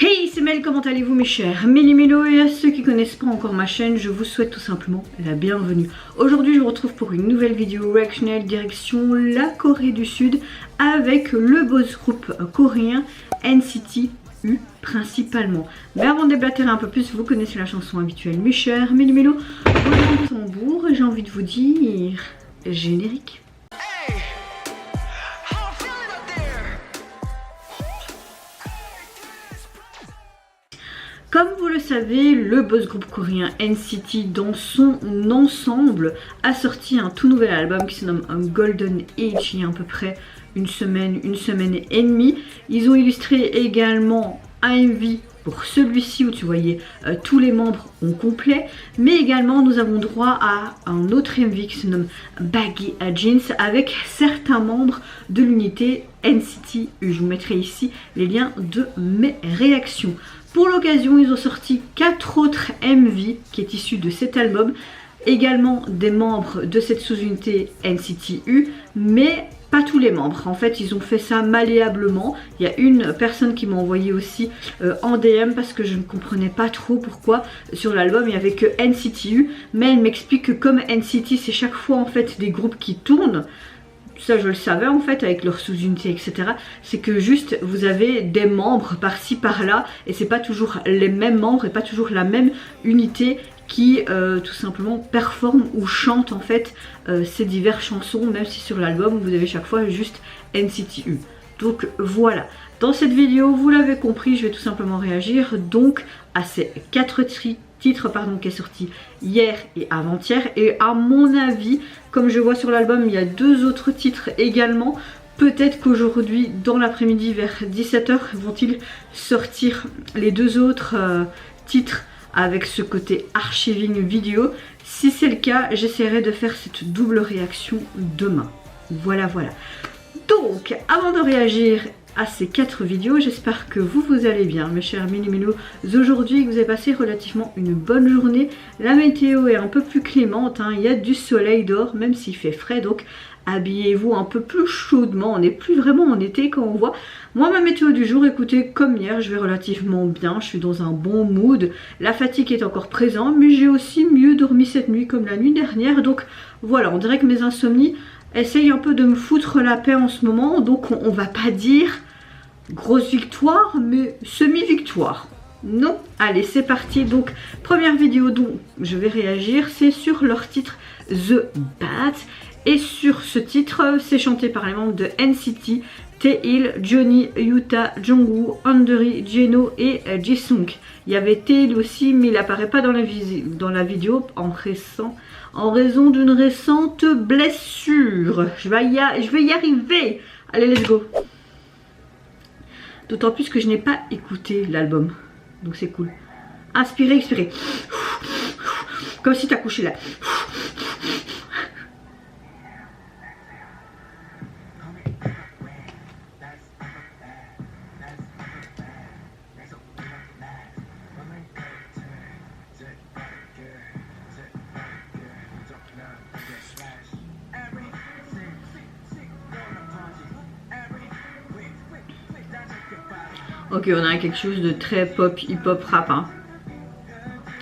Hey, c'est Mel, comment allez-vous mes chers Méli-Mélo, et à ceux qui connaissent pas encore ma chaîne, je vous souhaite tout simplement la bienvenue. Aujourd'hui, je vous retrouve pour une nouvelle vidéo reactionnelle direction la Corée du Sud avec le boss group coréen NCT U principalement. Mais avant de déblatérer un peu plus, vous connaissez la chanson habituelle mes chers Méli-Mélo. Aujourd'hui, tambour, et j'ai envie de vous dire générique. Comme vous le savez, le boss group coréen NCT dans son ensemble a sorti un tout nouvel album qui se nomme Golden Age il y a à peu près une semaine et demie. Ils ont illustré également un MV pour celui-ci où tu voyais tous les membres en complet, mais également nous avons droit à un autre MV qui se nomme Baggy Jeans avec certains membres de l'unité NCT U. Je vous mettrai ici les liens de mes réactions. Pour l'occasion, ils ont sorti 4 autres MV qui est issu de cet album, également des membres de cette sous-unité NCT U, mais pas tous les membres. En fait, ils ont fait ça malléablement. Il y a une personne qui m'a envoyé aussi en DM parce que je ne comprenais pas trop pourquoi sur l'album il n'y avait que NCT U, mais elle m'explique que comme NCT, c'est chaque fois en fait des groupes qui tournent. Ça je le savais en fait avec leurs sous-unités etc. C'est que juste vous avez des membres par-ci par-là et c'est pas toujours les mêmes membres et pas toujours la même unité qui tout simplement performe ou chante en fait ces diverses chansons, même si sur l'album vous avez chaque fois juste NCT U. Donc voilà, dans cette vidéo vous l'avez compris, je vais tout simplement réagir donc à ces 4 titre qui est sorti hier et avant-hier, et à mon avis comme je vois sur l'album il y a 2 autres titres également. Peut-être qu'aujourd'hui dans l'après-midi vers 17 h vont-ils sortir les 2 autres titres avec ce côté archiving vidéo. Si c'est le cas, j'essaierai de faire cette double réaction demain. Voilà. Donc avant de réagir à ces 4 vidéos, j'espère que vous allez bien mes chers Méli-Mélo aujourd'hui, que vous avez passé relativement une bonne journée. La météo est un peu plus clémente, hein. Il y a du soleil dehors même s'il fait frais, donc habillez-vous un peu plus chaudement. On n'est plus vraiment en été quand on voit. Moi ma météo du jour, écoutez, comme hier, je vais relativement bien, je suis dans un bon mood. La fatigue est encore présente, mais j'ai aussi mieux dormi cette nuit comme la nuit dernière, donc voilà, on dirait que mes insomnies essaye un peu de me foutre la paix en ce moment, donc on va pas dire grosse victoire, mais semi-victoire. Non, allez c'est parti. Donc première vidéo dont je vais réagir, c'est sur leur titre The Bat, et sur ce titre c'est chanté par les membres de NCT, Taeil, Johnny, Yuta, Jungwoo, Underi, Jeno et Jisung. Il y avait Taeil aussi, mais il apparaît pas dans la vidéo en raison d'une récente blessure. Je vais y arriver. Allez, let's go. D'autant plus que je n'ai pas écouté l'album, donc c'est cool. Inspirez, expirez. Comme si tu as couché là. Ok, on a quelque chose de très pop, hip-hop, rap, hein.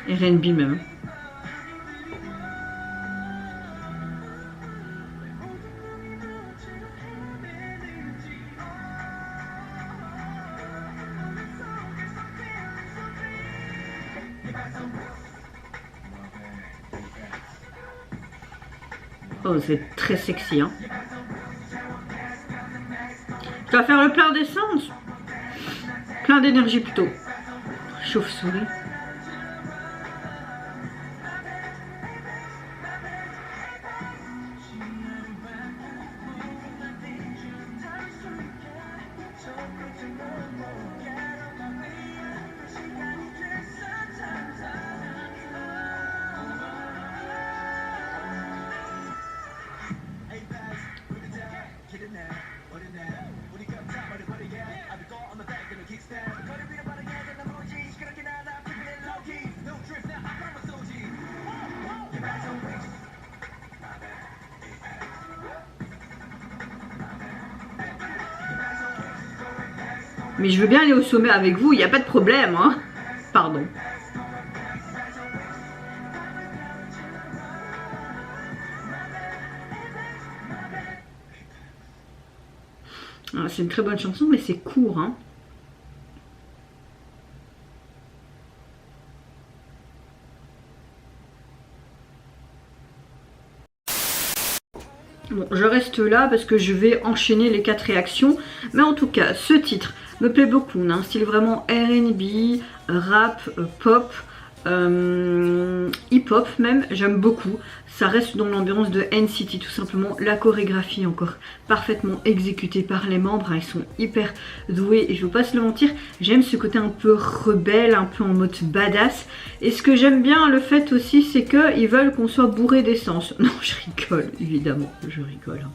R&B même. Oh, c'est très sexy, hein. Je dois faire le plein d'essence. Plein d'énergie plutôt. Chauve-souris. Mais je veux bien aller au sommet avec vous, il n'y a pas de problème, hein. Pardon. Ah, c'est une très bonne chanson, mais c'est court, hein. Bon, je reste là parce que je vais enchaîner les 4 réactions. Mais en tout cas, ce titre me plaît beaucoup. On a un style vraiment R&B, rap, pop, hip-hop même. J'aime beaucoup. Ça reste dans l'ambiance de NCT tout simplement. La chorégraphie encore parfaitement exécutée par les membres. Ils sont hyper doués et je ne veux pas se le mentir. J'aime ce côté un peu rebelle, un peu en mode badass. Et ce que j'aime bien, le fait aussi, c'est qu'ils veulent qu'on soit bourré d'essence. Non, je rigole, évidemment, je rigole.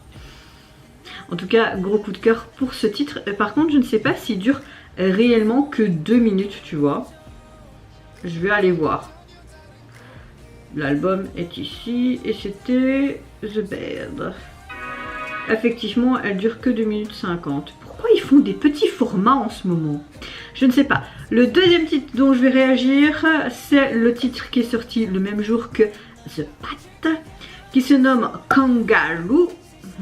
En tout cas, gros coup de cœur pour ce titre. Par contre, je ne sais pas s'il dure réellement que 2 minutes, tu vois. Je vais aller voir. L'album est ici et c'était The Bed. Effectivement, elle dure que 2 minutes 50. Pourquoi ils font des petits formats en ce moment? Je ne sais pas. Le deuxième titre dont je vais réagir, c'est le titre qui est sorti le même jour que The Pat, qui se nomme Kangaroo.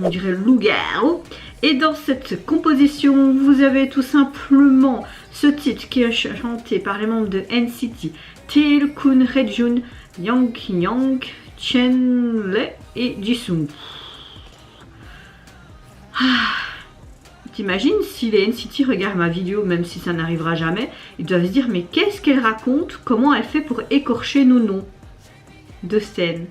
On dirait loup-garou. Et dans cette composition, vous avez tout simplement ce titre qui est chanté par les membres de NCT, Tae, Kun, Rejun, Yang Yang, Chen Le et Jisung. T'imagines si les NCT regardent ma vidéo, même si ça n'arrivera jamais, ils doivent se dire mais qu'est-ce qu'elle raconte, comment elle fait pour écorcher nos noms de scène.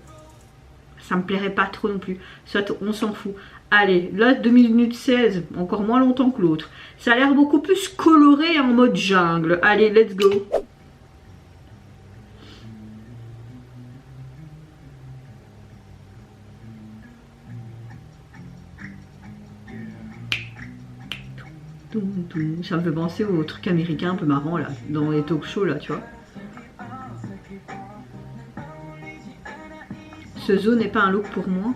Ça me plairait pas trop non plus, soit on s'en fout. Allez, là 2 minutes 16, encore moins longtemps que l'autre. Ça a l'air beaucoup plus coloré en mode jungle. Allez, let's go. Ça me fait penser au truc américain un peu marrant là, dans les talk shows là, tu vois. Ce zoo n'est pas un look pour moi.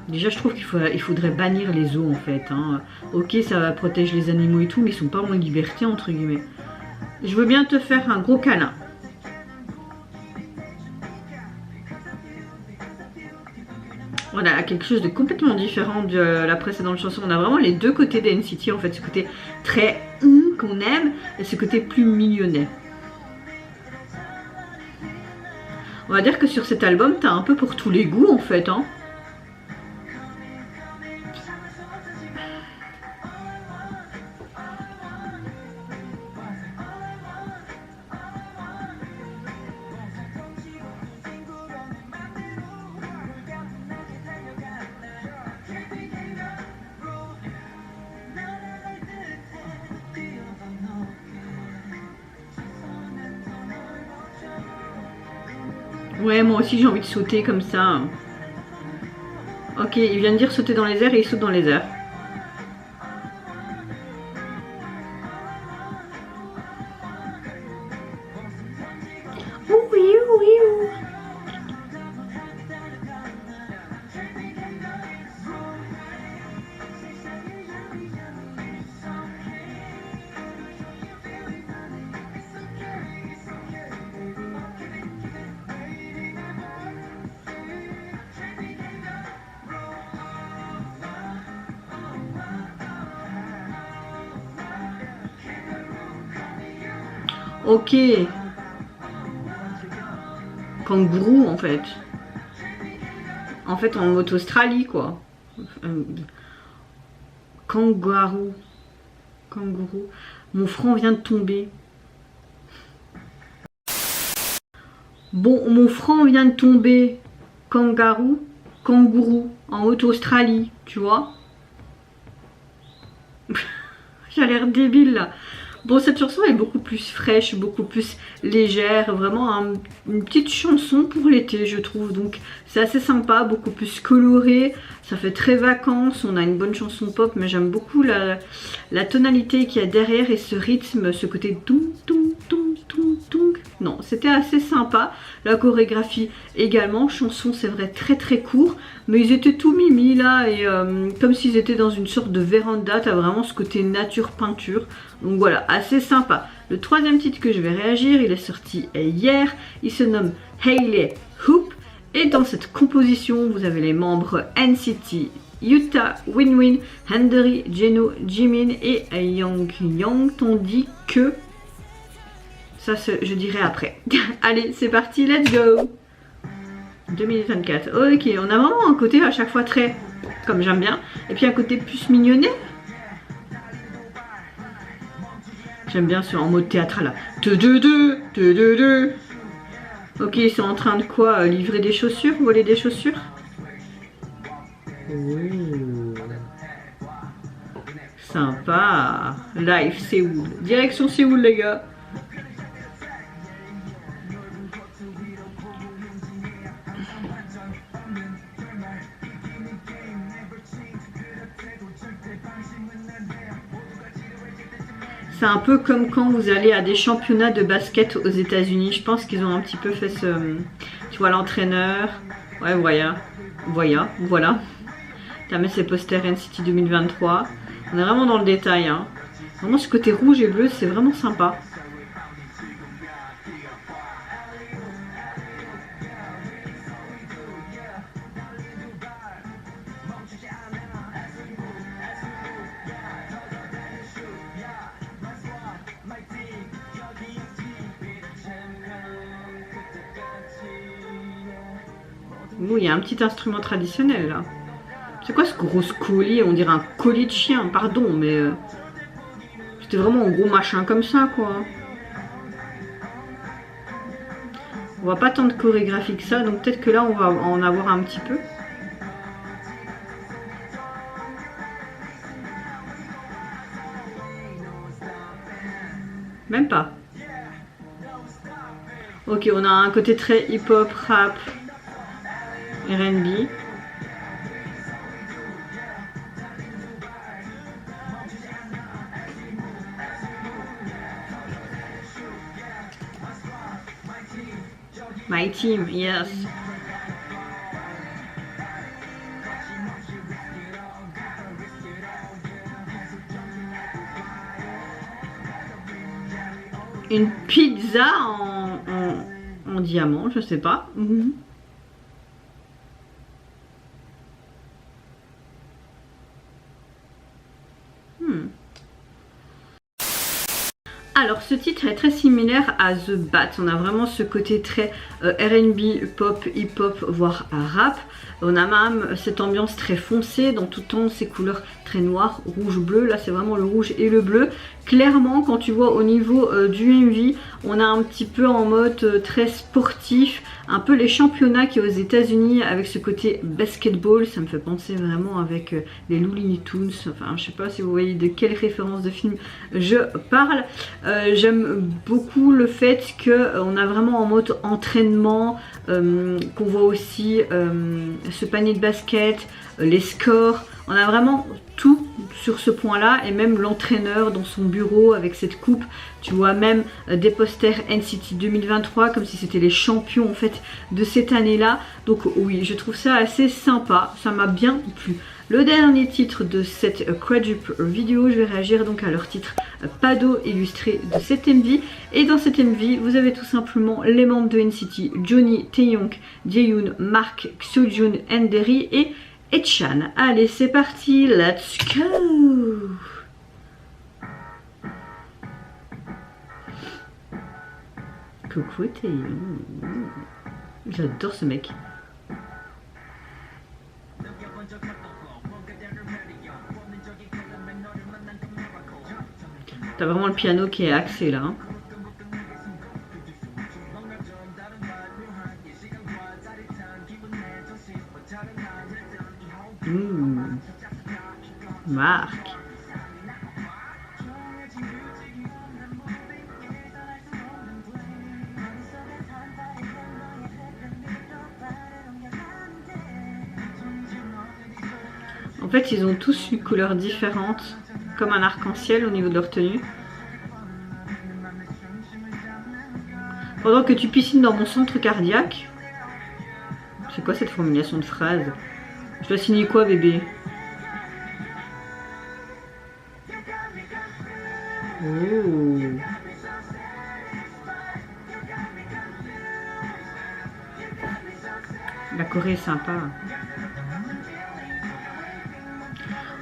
Déjà, je trouve qu'il faudrait bannir les zoos en fait. Hein. Ok, ça protège les animaux et tout, mais ils sont pas en liberté entre guillemets. Je veux bien te faire un gros câlin. Voilà, quelque chose de complètement différent de la précédente chanson. On a vraiment les deux côtés des NCT en fait. Ce côté très qu'on aime et ce côté plus mignonnet. On va dire que sur cet album, t'as un peu pour tous les goûts en fait. Hein. Ouais, moi aussi j'ai envie de sauter comme ça. Ok, il vient de dire sauter dans les airs et il saute dans les airs. Ok. Kangourou en fait. En fait en Australie quoi. Kangourou. Kangourou. Mon franc vient de tomber. Bon, mon franc vient de tomber. Kangaroo. Kangourou. En Australie, tu vois. J'ai l'air débile là. Bon, cette chanson est beaucoup plus fraîche, beaucoup plus légère, vraiment une petite chanson pour l'été je trouve, donc c'est assez sympa, beaucoup plus coloré, ça fait très vacances, on a une bonne chanson pop, mais j'aime beaucoup la tonalité qu'il y a derrière et ce rythme, ce côté toum toum toum toum toum. Non, c'était assez sympa. La chorégraphie également. Chanson, c'est vrai, très court. Mais ils étaient tout mimi là. Et comme s'ils étaient dans une sorte de véranda. T'as vraiment ce côté nature peinture. Donc voilà, assez sympa. Le troisième titre que je vais réagir, il est sorti hier. Il se nomme Hayley Hoop. Et dans cette composition, vous avez les membres NCT, Yuta, Winwin, Hendery, Jeno, Jimin et Young Young. Tandis que... ça, je dirai après. Allez, c'est parti, let's go. 2024. Ok, on a vraiment un côté à chaque fois très... comme j'aime bien. Et puis un côté plus mignonnet. J'aime bien ce en mode théâtral là. Ok, ils sont en train de quoi? Livrer des chaussures? Voler des chaussures? Ouh. Sympa. Live Séoul. Direction Séoul les gars. C'est un peu comme quand vous allez à des championnats de basket aux États-Unis. Je pense qu'ils ont un petit peu fait ce... tu vois l'entraîneur. Ouais, voilà. T'as mis ces posters NCT 2023. On est vraiment dans le détail. Hein. Vraiment ce côté rouge et bleu, c'est vraiment sympa. Ouh, il y a un petit instrument traditionnel là. C'est quoi ce gros collier? On dirait un collier de chien, pardon, mais c'était vraiment un gros machin comme ça quoi. On voit pas tant de chorégraphie que ça, donc peut-être que là on va en avoir un petit peu. Même pas. Ok, on a un côté très hip-hop, rap, R&B. My team, yes. Une pizza en diamant, je sais pas. Alors ce titre est très similaire à The Bat, on a vraiment ce côté très R&B, pop, hip-hop, voire rap. On a même cette ambiance très foncée, dans tout temps ces couleurs très noires, rouge, bleu, là c'est vraiment le rouge et le bleu. Clairement quand tu vois au niveau du MV, on a un petit peu en mode très sportif, un peu les championnats qui est aux États-Unis avec ce côté basketball, ça me fait penser vraiment avec les Looney Tunes, enfin je sais pas si vous voyez de quelle référence de film je parle. J'aime beaucoup le fait qu'on a vraiment en mode entraînement, qu'on voit aussi ce panier de basket, les scores, on a vraiment tout sur ce point là et même l'entraîneur dans son bureau avec cette coupe, tu vois même des posters NCT 2023 comme si c'était les champions en fait de cette année là, donc oui je trouve ça assez sympa, ça m'a bien plu. Le dernier titre de cette quadruple vidéo, je vais réagir donc à leur titre Pado illustré de cette MV. Et dans cette MV, vous avez tout simplement les membres de NCT, Johnny, Taeyong, Jaeyoon, Mark, Seojun, Hendery et Echan. Allez, c'est parti, let's go! Coucou Taeyong. J'adore ce mec. T'as vraiment le piano qui est axé là. Hein. Marc. En fait, ils ont tous une couleur différente, comme un arc-en-ciel au niveau de leur tenue. Pendant que tu piscines dans mon centre cardiaque. C'est quoi cette formulation de phrase? Je dois signer quoi, bébé? Oh. La Corée est sympa.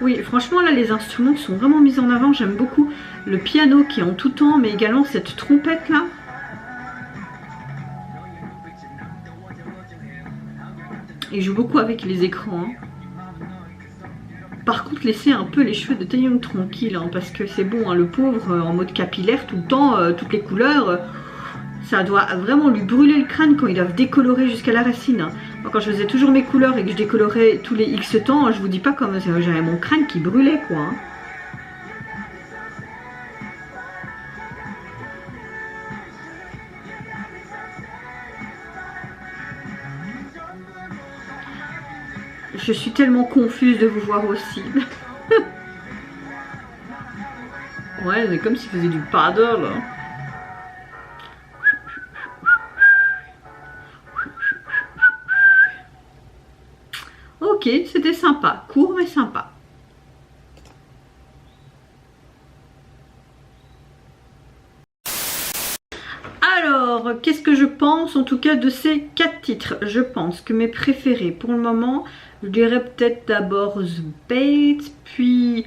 Oui, franchement, là, les instruments sont vraiment mis en avant. J'aime beaucoup le piano qui est en tout temps, mais également cette trompette-là. Il joue beaucoup avec les écrans. Hein. Par contre, laissez un peu les cheveux de Taeyong tranquilles, hein, parce que c'est bon, hein, le pauvre, en mode capillaire tout le temps, toutes les couleurs, ça doit vraiment lui brûler le crâne quand ils doivent décolorer jusqu'à la racine. Hein. Moi, quand je faisais toujours mes couleurs et que je décolorais tous les X temps, je vous dis pas comme j'avais mon crâne qui brûlait, quoi. Hein. Je suis tellement confuse de vous voir aussi. Ouais, c'est comme s'il faisait du paddle. Ok, c'était sympa. Court mais sympa. Alors, qu'est-ce que je pense en tout cas de ces 4 titres? Je pense que mes préférés pour le moment, je dirais peut-être d'abord The Bait, puis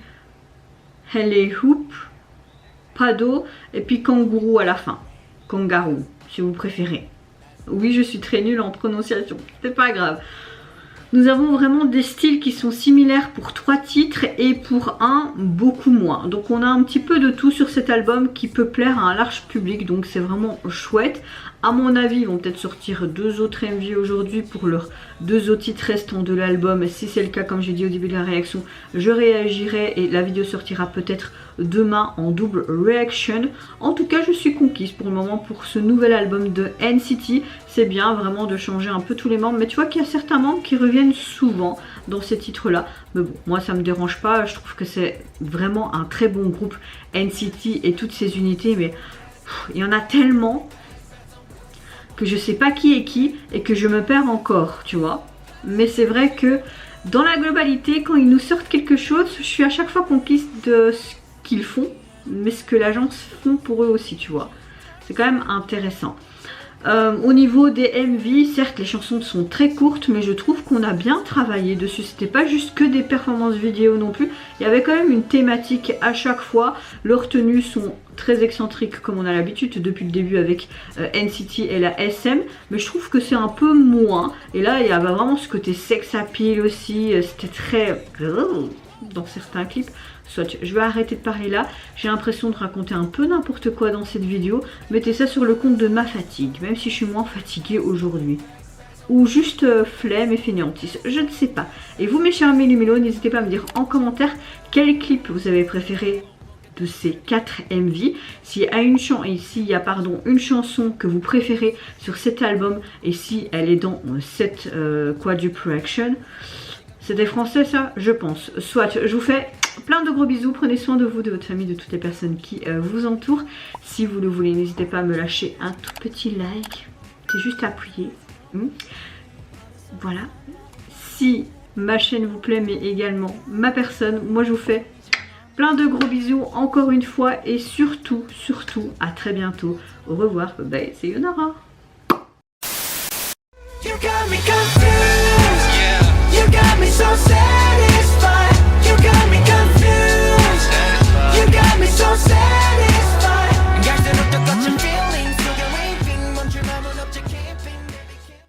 Helle Hoop, Pado, et puis Kangourou à la fin. Kangaroo, si vous préférez. Oui, je suis très nulle en prononciation, c'est pas grave. Nous avons vraiment des styles qui sont similaires pour 3 titres et pour un beaucoup moins. Donc on a un petit peu de tout sur cet album qui peut plaire à un large public, donc c'est vraiment chouette. À mon avis, ils vont peut-être sortir 2 autres MV aujourd'hui pour leurs 2 autres titres restants de l'album. Si c'est le cas, comme j'ai dit au début de la réaction, je réagirai et la vidéo sortira peut-être demain en double reaction. En tout cas, je suis conquise pour le moment pour ce nouvel album de NCT. C'est bien vraiment de changer un peu tous les membres, mais tu vois qu'il y a certains membres qui reviennent souvent dans ces titres-là. Mais bon, moi ça me dérange pas, je trouve que c'est vraiment un très bon groupe NCT et toutes ces unités, mais il y en a tellement que je sais pas qui est qui et que je me perds encore, tu vois. Mais c'est vrai que dans la globalité, quand ils nous sortent quelque chose, je suis à chaque fois conquise de ce qu'ils font, mais ce que l'agence font pour eux aussi, tu vois. C'est quand même intéressant. Au niveau des MV, certes les chansons sont très courtes, mais je trouve qu'on a bien travaillé dessus. C'était pas juste que des performances vidéo non plus, il y avait quand même une thématique à chaque fois. Leurs tenues sont très excentriques comme on a l'habitude depuis le début avec NCT et la SM, mais je trouve que c'est un peu moins. Et là il y avait vraiment ce côté sex appeal aussi, c'était très dans certains clips. Soit je vais arrêter de parler là, j'ai l'impression de raconter un peu n'importe quoi dans cette vidéo. Mettez ça sur le compte de ma fatigue, même si je suis moins fatiguée aujourd'hui. Ou juste flemme et fainéantise, je ne sais pas. Et vous mes chers mélumélos, n'hésitez pas à me dire en commentaire quel clip vous avez préféré de ces 4 MV. S'il y a une chanson que vous préférez sur cet album et si elle est dans cette quadruple action. C'était français ça, je pense. Soit, je vous fais plein de gros bisous, prenez soin de vous, de votre famille, de toutes les personnes qui vous entourent. Si vous le voulez, n'hésitez pas à me lâcher un tout petit like. C'est juste à appuyer. Voilà. Si ma chaîne vous plaît, mais également ma personne, moi je vous fais plein de gros bisous encore une fois. Et surtout, à très bientôt. Au revoir, bye bye, c'est Yonara. You got me so sad.